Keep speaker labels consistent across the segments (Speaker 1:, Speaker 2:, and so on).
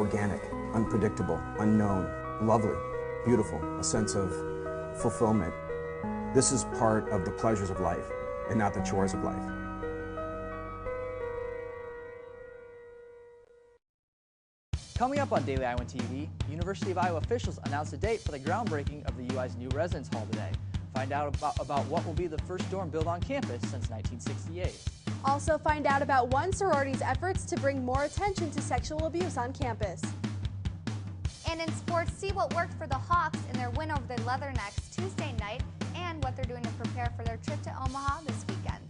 Speaker 1: organic, unpredictable, unknown, lovely, beautiful, a sense of fulfillment. This is part of the pleasures of life and not the chores of life.
Speaker 2: Coming up on Daily Iowan TV, University of Iowa officials announced a date for the groundbreaking of the UI's new residence hall today. Find out about what will be the first dorm built on campus since 1968.
Speaker 3: Also find out about one sorority's efforts to bring more attention to sexual abuse on campus.
Speaker 4: And in sports, see what worked for the Hawks in their win over the Leathernecks Tuesday night and what they're doing to prepare for their trip to Omaha this weekend.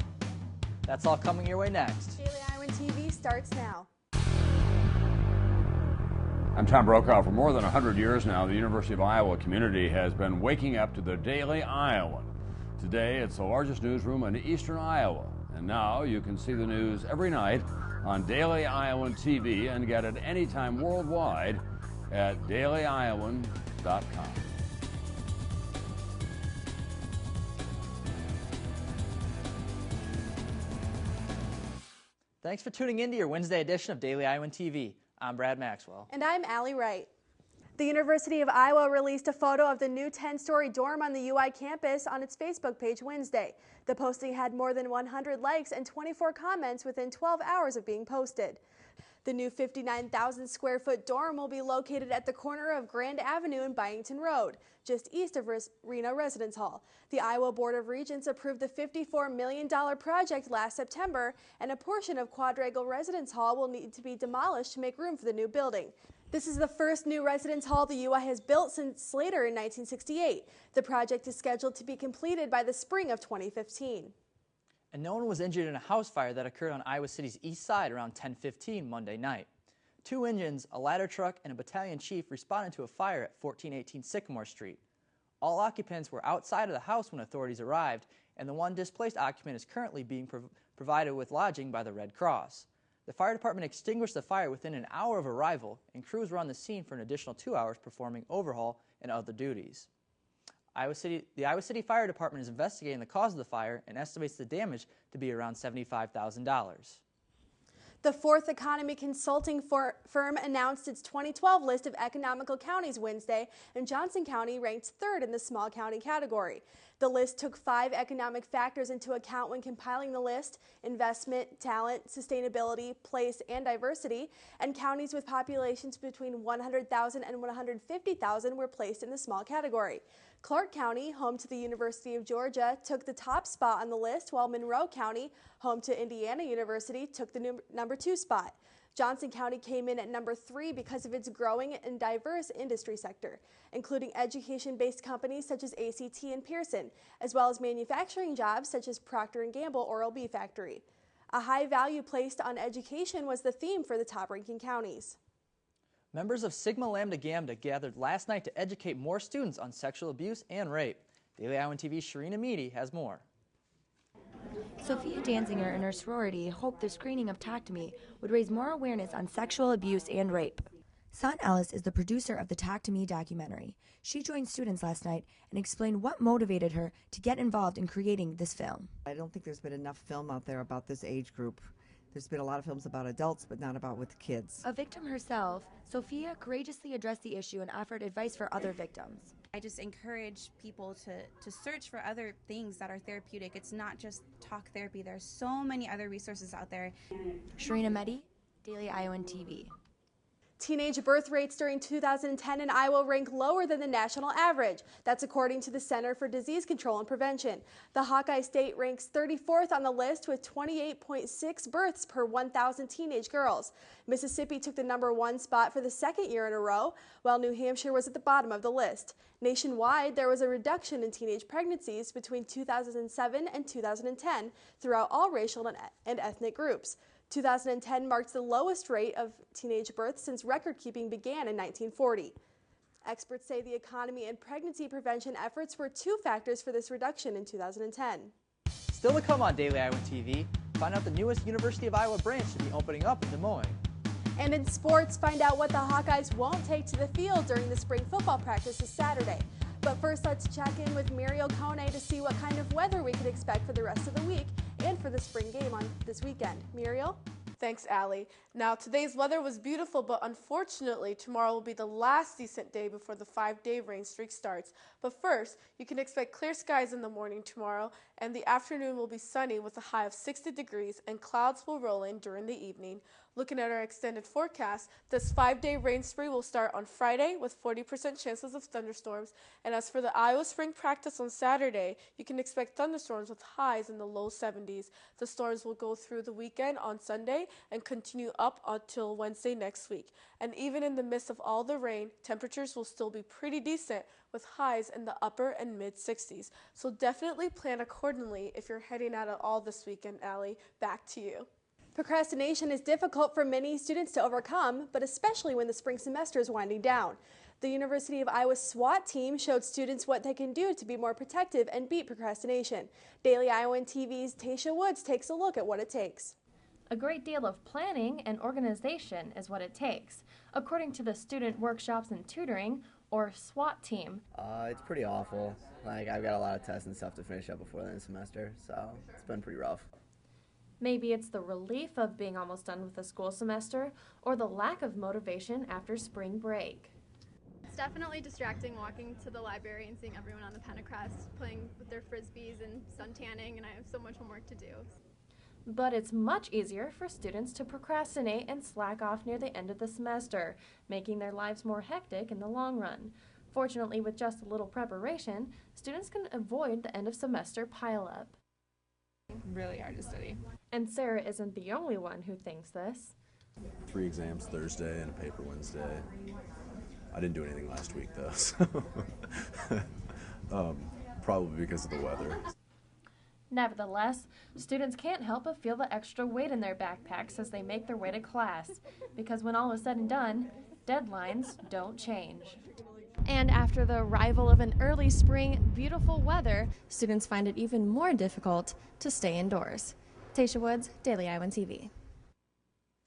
Speaker 2: That's all coming your way next.
Speaker 3: Daily Iowan TV starts now.
Speaker 5: I'm Tom Brokaw. For more than 100 years now, the University of Iowa community has been waking up to the Daily Iowan. Today, it's the largest newsroom in eastern Iowa. And now you can see the news every night on Daily Iowan TV and get it anytime worldwide at dailyiowan.com.
Speaker 2: Thanks for tuning in to your Wednesday edition of Daily Iowan TV. I'm Brad Maxwell.
Speaker 3: And I'm Allie Wright. The University of Iowa released a photo of the new 10-story dorm on the UI campus on its Facebook page Wednesday. The posting had more than 100 likes and 24 comments within 12 hours of being posted. The new 59,000 square foot dorm will be located at the corner of Grand Avenue and Byington Road, just east of Reno Residence Hall. The Iowa Board of Regents approved the $54 million project last September, and a portion of Quadrangle Residence Hall will need to be demolished to make room for the new building. This is the first new residence hall the UI has built since Slater in 1968. The project is scheduled to be completed by the spring of 2015.
Speaker 2: And no one was injured in a house fire that occurred on Iowa City's east side around 10:15 Monday night. 2 engines, a ladder truck, and a battalion chief responded to a fire at 1418 Sycamore Street. All occupants were outside of the house when authorities arrived, and the one displaced occupant is currently being provided with lodging by the Red Cross. The fire department extinguished the fire within an hour of arrival, and crews were on the scene for an additional 2 hours performing overhaul and other duties. The Iowa City Fire Department is investigating the cause of the fire and estimates the damage to be around $75,000.
Speaker 3: The Fourth Economy Consulting firm announced its 2012 list of economical counties Wednesday, and Johnson County ranked 3rd in the small county category. The list took 5 economic factors into account when compiling the list: investment, talent, sustainability, place, and diversity, and counties with populations between 100,000 and 150,000 were placed in the small category. Clark County, home to the University of Georgia, took the top spot on the list, while Monroe County, home to Indiana University, took the number 2 spot. Johnson County came in at number 3 because of its growing and diverse industry sector, including education-based companies such as ACT and Pearson, as well as manufacturing jobs such as Procter & Gamble Oral-B Factory. A high value placed on education was the theme for the top-ranking counties.
Speaker 2: Members of Sigma Lambda Gamma gathered last night to educate more students on sexual abuse and rape. Daily Iowan TV's Sharina Meady has more.
Speaker 6: Sophia Danziger and her sorority hoped the screening of Talk to Me would raise more awareness on sexual abuse and rape. Son Ellis is the producer of the Talk to Me documentary. She joined students last night and explained what motivated her to get involved in creating this film.
Speaker 7: I don't think there's been enough film out there about this age group. There's been a lot of films about adults, but not about with kids.
Speaker 6: A victim herself, Sophia courageously addressed the issue and offered advice for other victims.
Speaker 8: I just encourage people to search for other things that are therapeutic. It's not just talk therapy. There's so many other resources out there.
Speaker 6: Sharina Meady, Daily Iowan TV.
Speaker 3: Teenage birth rates during 2010 in Iowa rank lower than the national average. That's according to the Center for Disease Control and Prevention. The Hawkeye State ranks 34th on the list with 28.6 births per 1,000 teenage girls. Mississippi took the number 1 spot for the 2nd year in a row, while New Hampshire was at the bottom of the list. Nationwide, there was a reduction in teenage pregnancies between 2007 and 2010 throughout all racial and ethnic groups. 2010 marked the lowest rate of teenage births since record-keeping began in 1940. Experts say the economy and pregnancy prevention efforts were 2 factors for this reduction in 2010.
Speaker 2: Still to come on Daily Iowan TV, find out the newest University of Iowa branch to be opening up in Des Moines.
Speaker 3: And in sports, find out what the Hawkeyes won't take to the field during the spring football practice this Saturday. But first, let's check in with Muriel Kone to see what kind of weather we could expect for the rest of the week and for the spring game on this weekend. Muriel?
Speaker 9: Thanks, Allie. Now, today's weather was beautiful, but unfortunately, tomorrow will be the last decent day before the 5-day rain streak starts. But first, you can expect clear skies in the morning tomorrow, and the afternoon will be sunny with a high of 60 degrees, and clouds will roll in during the evening. Looking at our extended forecast, this 5-day rain spree will start on Friday with 40% chances of thunderstorms. And as for the Iowa spring practice on Saturday, you can expect thunderstorms with highs in the low 70s. The storms will go through the weekend on Sunday and continue up until Wednesday next week. And even in the midst of all the rain, temperatures will still be pretty decent with highs in the upper and mid 60s. So definitely plan accordingly if you're heading out at all this weekend, Allie. Back to you.
Speaker 3: Procrastination is difficult for many students to overcome, but especially when the spring semester is winding down. The University of Iowa SWAT team showed students what they can do to be more protective and beat procrastination. Daily Iowan TV's Tasha Woods takes a look at what it takes.
Speaker 10: A great deal of planning and organization is what it takes, according to the Student Workshops and Tutoring, or SWAT team.
Speaker 11: It's pretty awful. Like, I've got a lot of tests and stuff to finish up before the end of the semester, so it's been pretty rough.
Speaker 10: Maybe it's the relief of being almost done with the school semester, or the lack of motivation after spring break.
Speaker 12: It's definitely distracting walking to the library and seeing everyone on the Pentacrest playing with their frisbees and sun tanning, and I have so much homework to do.
Speaker 10: But it's much easier for students to procrastinate and slack off near the end of the semester, making their lives more hectic in the long run. Fortunately, with just a little preparation, students can avoid the end of semester pileup.
Speaker 13: Really hard to study.
Speaker 10: And Sarah isn't the only one who thinks this.
Speaker 14: 3 exams Thursday and a paper Wednesday. I didn't do anything last week though, so probably because of the weather.
Speaker 10: Nevertheless, students can't help but feel the extra weight in their backpacks as they make their way to class, because when all is said and done, deadlines don't change. And after the arrival of an early spring, beautiful weather, students find it even more difficult to stay indoors. Tasha Woods, Daily Iowan TV.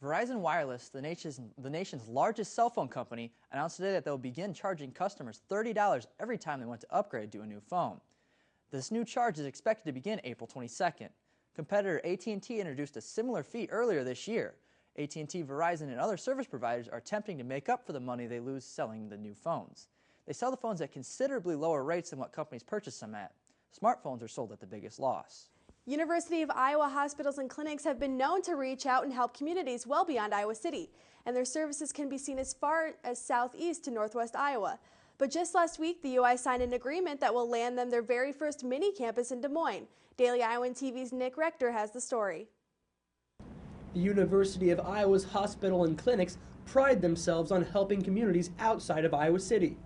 Speaker 2: Verizon Wireless, the nation's largest cell phone company, announced today that they'll begin charging customers $30 every time they want to upgrade to a new phone. This new charge is expected to begin April 22nd. Competitor AT&T introduced a similar fee earlier this year. AT&T, Verizon, and other service providers are attempting to make up for the money they lose selling the new phones. They sell the phones at considerably lower rates than what companies purchase them at. Smartphones are sold at the biggest loss.
Speaker 3: University of Iowa hospitals and clinics have been known to reach out and help communities well beyond Iowa City, and their services can be seen as far as southeast to northwest Iowa. But just last week, the UI signed an agreement that will land them their very first mini campus in Des Moines. Daily Iowan TV's Nick Rector has the story.
Speaker 15: The University of Iowa's hospital and clinics pride themselves on helping communities outside of Iowa City.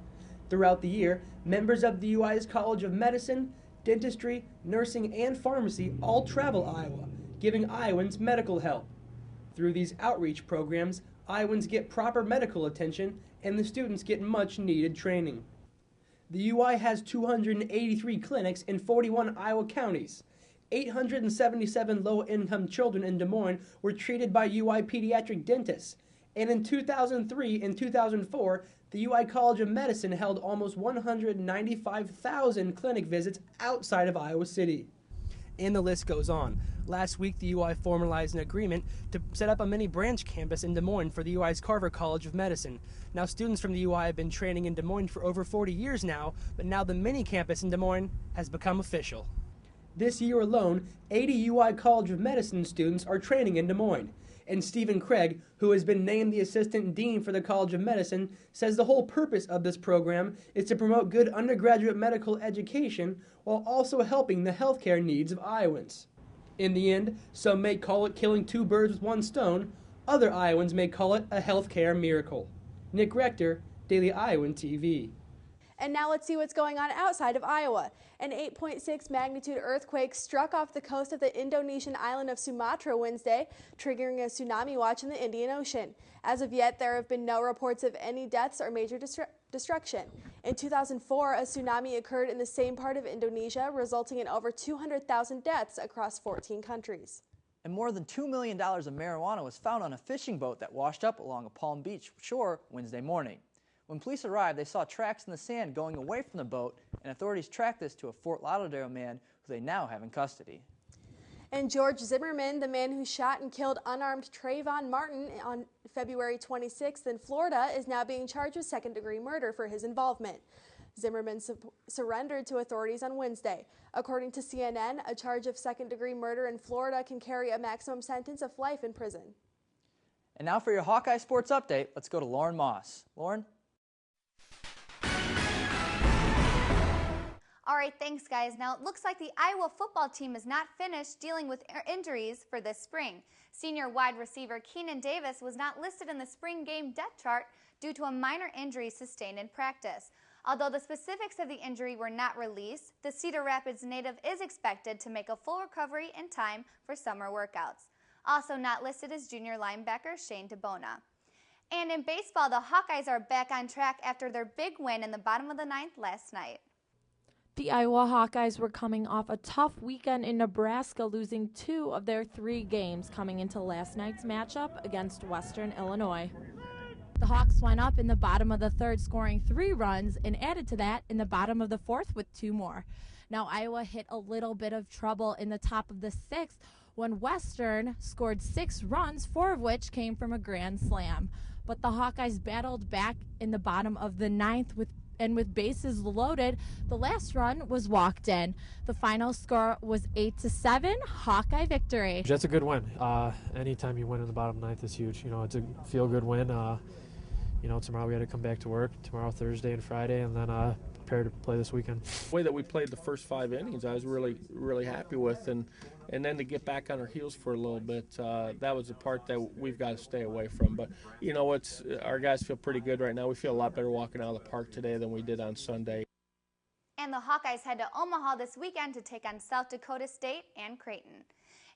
Speaker 15: Throughout the year, members of the UI's College of Medicine, Dentistry, Nursing, and Pharmacy all travel Iowa, giving Iowans medical help. Through these outreach programs, Iowans get proper medical attention and the students get much needed training. The UI has 283 clinics in 41 Iowa counties. 877 low-income children in Des Moines were treated by UI pediatric dentists. And in 2003 and 2004, the UI College of Medicine held almost 195,000 clinic visits outside of Iowa City. And the list goes on. Last week, the UI formalized an agreement to set up a mini branch campus in Des Moines for the UI's Carver College of Medicine. Now, students from the UI have been training in Des Moines for over 40 years now, but now the mini campus in Des Moines has become official. This year alone, 80 UI College of Medicine students are training in Des Moines. And Stephen Craig, who has been named the Assistant Dean for the College of Medicine, says the whole purpose of this program is to promote good undergraduate medical education while also helping the healthcare needs of Iowans. In the end, some may call it killing 2 birds with 1 stone. Other Iowans may call it a healthcare miracle. Nick Rector, Daily Iowan TV.
Speaker 3: And now let's see what's going on outside of Iowa. An 8.6 magnitude earthquake struck off the coast of the Indonesian island of Sumatra Wednesday, triggering a tsunami watch in the Indian Ocean. As of yet, there have been no reports of any deaths or major destruction. In 2004, a tsunami occurred in the same part of Indonesia, resulting in over 200,000 deaths across 14 countries.
Speaker 2: And more than $2 million of marijuana was found on a fishing boat that washed up along a Palm Beach shore Wednesday morning. When police arrived, they saw tracks in the sand going away from the boat, and authorities tracked this to a Fort Lauderdale man who they now have in custody.
Speaker 3: And George Zimmerman, the man who shot and killed unarmed Trayvon Martin on February 26th in Florida, is now being charged with second-degree murder for his involvement. Zimmerman surrendered to authorities on Wednesday. According to CNN, a charge of second-degree murder in Florida can carry a maximum sentence of life in prison.
Speaker 2: And now for your Hawkeye Sports Update, let's go to Lauren Moss. Lauren?
Speaker 4: All right, thanks, guys. Now, it looks like the Iowa football team is not finished dealing with injuries for this spring. Senior wide receiver Keenan Davis was not listed in the spring game depth chart due to a minor injury sustained in practice. Although the specifics of the injury were not released, the Cedar Rapids native is expected to make a full recovery in time for summer workouts. Also not listed is junior linebacker Shane DeBona. And in baseball, the Hawkeyes are back on track after their big win in the bottom of the ninth last night.
Speaker 16: The Iowa Hawkeyes were coming off a tough weekend in Nebraska, losing 2 of their 3 games coming into last night's matchup against Western Illinois. The Hawks went up in the bottom of the third, scoring 3 runs, and added to that in the bottom of the fourth with 2 more. Now Iowa hit a little bit of trouble in the top of the 6th when Western scored 6 runs, 4 of which came from a grand slam. But the Hawkeyes battled back in the bottom of the 9th with bases loaded. The last run was walked in. The final score was 8-7, Hawkeye victory.
Speaker 17: That's a good win. Anytime you win in the bottom 9th is huge. You know, it's a feel-good win. You know, tomorrow we got to come back to work. Tomorrow, Thursday, and Friday, and then prepare to play this weekend.
Speaker 18: The way that we played the first 5 innings, I was really happy with, and then to get back on our heels for a little bit, that was the part that we've got to stay away from. But you know, our guys feel pretty good right now. We feel a lot better walking out of the park today than we did on Sunday.
Speaker 4: And the Hawkeyes head to Omaha this weekend to take on South Dakota State and Creighton.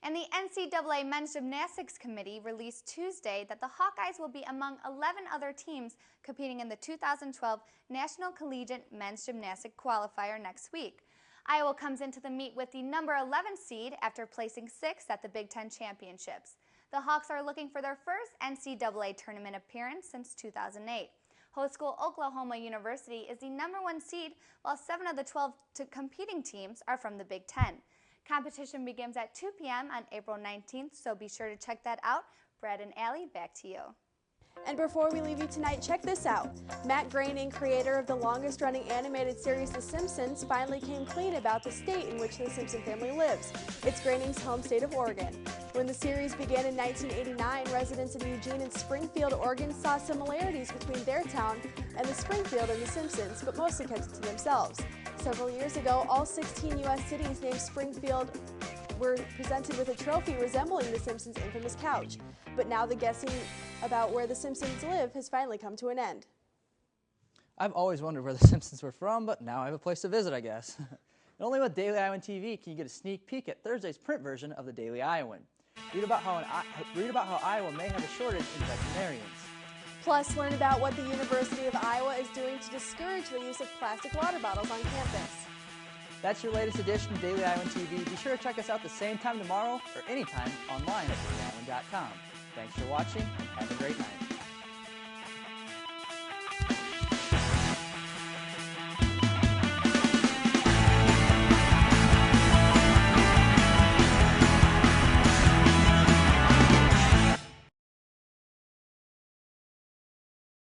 Speaker 4: And the NCAA Men's Gymnastics Committee released Tuesday that the Hawkeyes will be among 11 other teams competing in the 2012 National Collegiate Men's Gymnastics Qualifier next week. Iowa comes into the meet with the number 11 seed after placing 6th at the Big Ten Championships. The Hawks are looking for their first NCAA tournament appearance since 2008. Host school Oklahoma University is the number 1 seed, while 7 of the 12 competing teams are from the Big Ten. Competition begins at 2 p.m. on April 19th, so be sure to check that out. Brad and Allie, back to you.
Speaker 3: And before we leave you tonight, check this out. Matt Groening, creator of the longest-running animated series The Simpsons, finally came clean about the state in which the Simpson family lives. It's Groening's home state of Oregon. When the series began in 1989, residents in Eugene and Springfield, Oregon saw similarities between their town and the Springfield and The Simpsons, but mostly kept it to themselves. Several years ago, all 16 U.S. cities named Springfield were presented with a trophy resembling The Simpsons' infamous couch. But now the guessing about where the Simpsons live has finally come to an end.
Speaker 2: I've always wondered where the Simpsons were from, but now I have a place to visit, I guess. And only with Daily Iowan TV can you get a sneak peek at Thursday's print version of the Daily Iowan. Read about how Iowa may have a shortage in veterinarians.
Speaker 3: Plus, learn about what the University of Iowa is doing to discourage the use of plastic water bottles on campus.
Speaker 2: That's your latest edition of Daily Iowan TV. Be sure to check us out the same time tomorrow or anytime online at dailyiowan.com. Thanks for watching and have a great night.